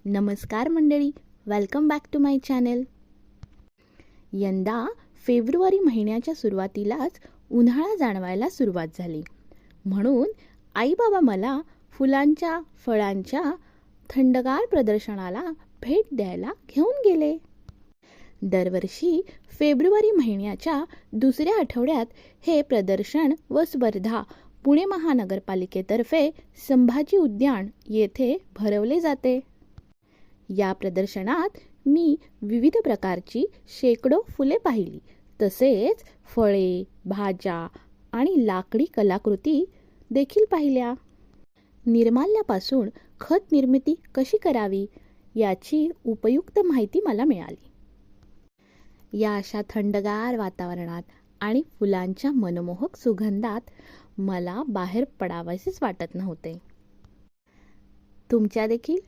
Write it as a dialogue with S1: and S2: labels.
S1: नमस्कार मंडळी, welcome back to my channel. यंदा फेब्रुवारी महिन्याच्या सुरुवातीलाच उन्हाळा जाणवायला सुरुवात झाली. म्हणून आई बाबा मला फुलांच्या फळांच्या थंडगार प्रदर्शनाला भेट द्यायला घेऊन गेले. दरवर्षी फेब्रुवारी महिन्याच्या दुसऱ्या आठवड्यात हे प्रदर्शन व स्पर्धा पुणे महानगरपालिकेतर्फे संभाजी उद्यान येथे भरवले जाते. या प्रदर्शनात मी विविध प्रकारची शेकडो फुले पाहिली. तसेच फळे, भाज्या आणि लाकडी कलाकृती देखील पाहिल्या. निर्माल्यापासून खत निर्मिती कशी करावी याची उपयुक्त माहिती मला मिळाली. या अशा थंडगार वातावरणात आणि फुलांच्या मनमोहक सुगंधात मला बाहेर पडावेसेच वाटत नव्हते. तुमच्या देखील